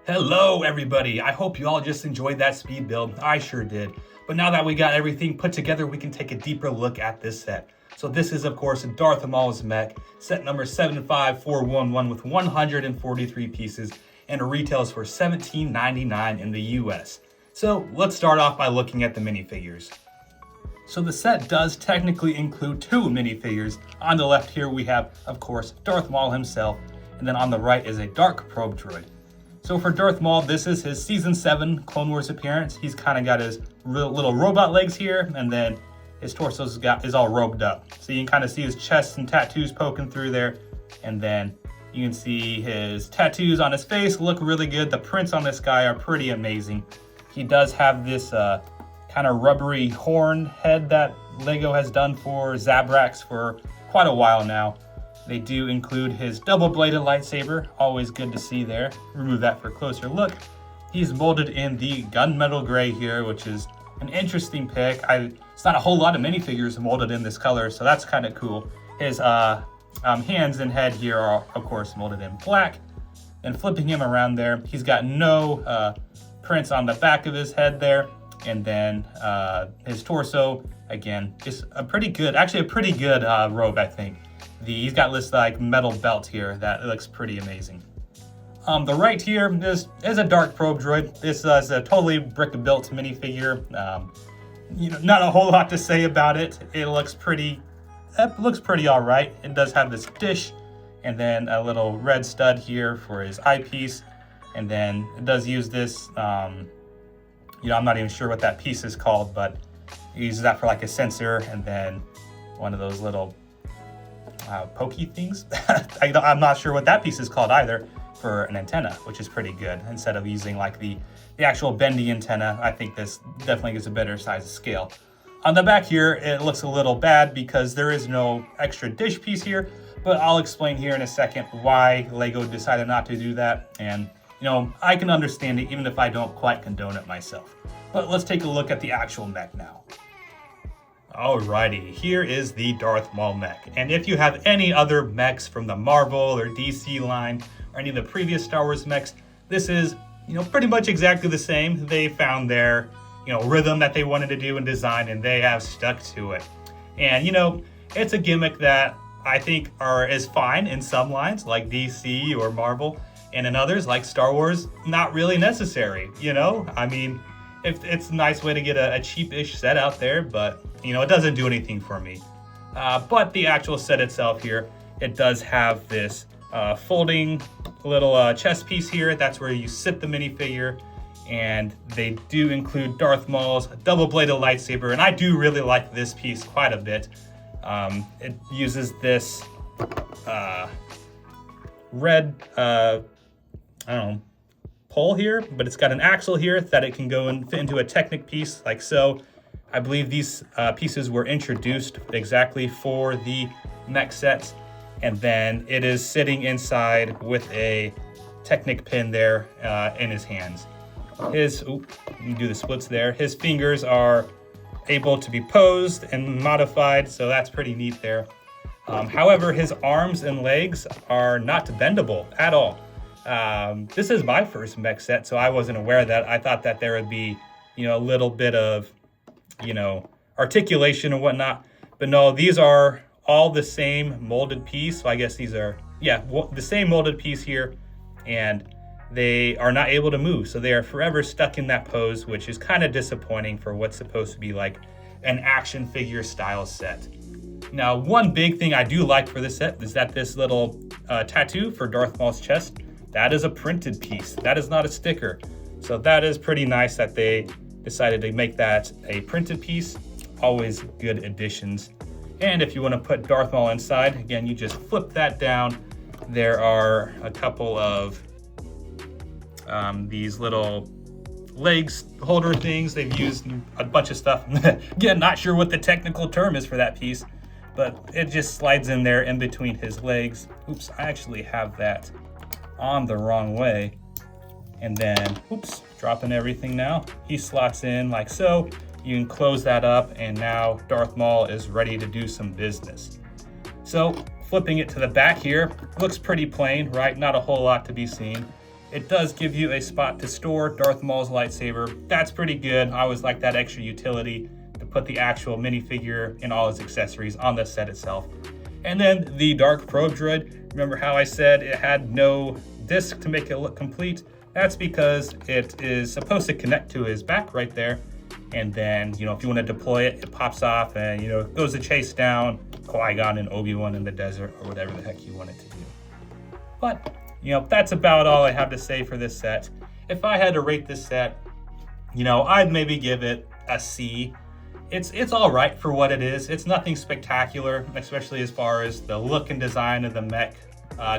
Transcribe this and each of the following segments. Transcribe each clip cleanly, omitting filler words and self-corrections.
Hello everybody, I hope you all just enjoyed that speed build. I sure did. But now that we got everything put together, we can take a deeper look at this set. So this is of course Darth Maul Mech, set number 75411 with 143 pieces, and it retails for $17.99 in the US. So let's start off by looking at the minifigures. So the set does technically include two minifigures. On the left here we have, of course, Darth Maul himself, and then on the right is a dark probe droid. So for Darth Maul, this is his Season 7 Clone Wars appearance. He's kind of got his little robot legs here, and then his torso is all robed up. So you can kind of see his chest and tattoos poking through there, and then you can see his tattoos on his face look really good. The prints on this guy are pretty amazing. He does have this kind of rubbery horn head that Lego has done for Zabraks for quite a while now. They do include his double-bladed lightsaber, always good to see there. Remove that for a closer look. He's molded in the gunmetal gray here, which is an interesting pick. It's not a whole lot of minifigures molded in this color, so that's kind of cool. His hands and head here are, of course, molded in black. And flipping him around there, he's got no prints on the back of his head there. And then his torso, again, just a pretty good robe, I think. He's got this like metal belt here that looks pretty amazing. The right here is a dark probe droid. This is a totally brick-built minifigure. Not a whole lot to say about it. It looks pretty all right. It does have this dish, and then a little red stud here for his eyepiece, and then it does use this. I'm not even sure what that piece is called, but it uses that for like a sensor, and then one of those little pokey things. I'm not sure what that piece is called either, for an antenna, which is pretty good. Instead of using like the actual bendy antenna, I think this definitely gives a better size scale. On the back here, it looks a little bad because there is no extra dish piece here, but I'll explain here in a second why Lego decided not to do that. And I can understand it even if I don't quite condone it myself. But let's take a look at the actual mech now. Alrighty, here is the Darth Maul Mech. And if you have any other mechs from the Marvel or DC line, or any of the previous Star Wars mechs, this is, pretty much exactly the same. They found their, rhythm that they wanted to do in design, and they have stuck to it. And, it's a gimmick that I think is fine in some lines, like DC or Marvel, and in others, like Star Wars, not really necessary, It's a nice way to get a cheap-ish set out there, but, it doesn't do anything for me. But the actual set itself here, it does have this folding little chest piece here. That's where you sit the minifigure, and they do include Darth Maul's double-bladed lightsaber, and I do really like this piece quite a bit. It uses this red, pole here, but it's got an axle here that it can go and fit into a Technic piece like so. I believe these pieces were introduced exactly for the mech sets, and then it is sitting inside with a Technic pin there in his hands. You do the splits there. His fingers are able to be posed and modified, so that's pretty neat there. However, his arms and legs are not bendable at all. This is my first mech set, so I wasn't aware of that. I thought that there would be, a little bit of, articulation and whatnot. But no, these are all the same molded piece. So I guess these are, the same molded piece here, and they are not able to move. So they are forever stuck in that pose, which is kind of disappointing for what's supposed to be like an action figure style set. Now, one big thing I do like for this set is that this little tattoo for Darth Maul's chest, that is a printed piece. That is not a sticker. So that is pretty nice that they decided to make that a printed piece. Always good additions. And if you want to put Darth Maul inside, again, you just flip that down. There are a couple of these little legs holder things. They've used a bunch of stuff. Again, not sure what the technical term is for that piece, but it just slides in there in between his legs. Oops, I actually have that on the wrong way. And then, dropping everything now. He slots in like so. You can close that up, and now Darth Maul is ready to do some business. So flipping it to the back here, looks pretty plain, right? Not a whole lot to be seen. It does give you a spot to store Darth Maul's lightsaber. That's pretty good. I always like that extra utility to put the actual minifigure and all its accessories on the set itself. And then the Dark Probe Droid. Remember how I said it had no disc to make it look complete? That's because it is supposed to connect to his back right there. And then, if you want to deploy it, it pops off and, it goes to chase down Qui-Gon and Obi-Wan in the desert or whatever the heck you want it to do. But, that's about all I have to say for this set. If I had to rate this set, I'd maybe give it a C. It's all right for what it is. It's nothing spectacular, especially as far as the look and design of the mech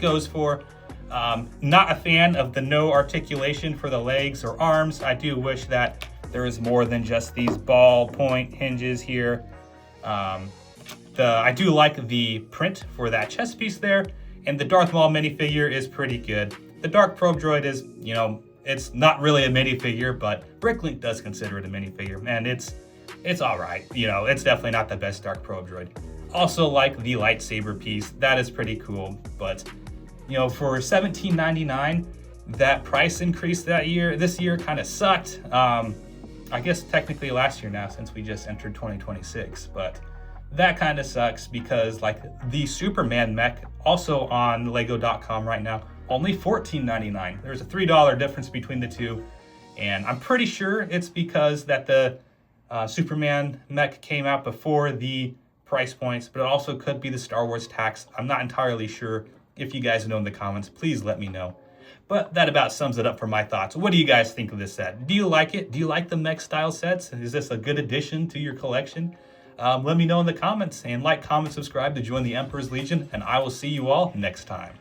goes for. Not a fan of the no articulation for the legs or arms. I do wish that there is more than just these ball point hinges here. I do like the print for that chest piece there, and the Darth Maul minifigure is pretty good. The Dark Probe Droid is, it's not really a minifigure, but Bricklink does consider it a minifigure, and it's all right. It's definitely not the best Dark Probe Droid. Also like the lightsaber piece, that is pretty cool, but for $17.99, that price increase this year kind of sucked. I guess technically last year now, since we just entered 2026, but that kind of sucks because like the Superman mech, also on Lego.com right now, only $14.99. There's a $3 difference between the two, and I'm pretty sure it's because that the Superman mech came out before the price points, but it also could be the Star Wars tax. I'm not entirely sure. If you guys know in the comments, please let me know. But that about sums it up for my thoughts. What do you guys think of this set? Do you like it? Do you like the mech style sets? Is this a good addition to your collection? Let me know in the comments, and like, comment, subscribe to join the Emperor's Legion, and I will see you all next time.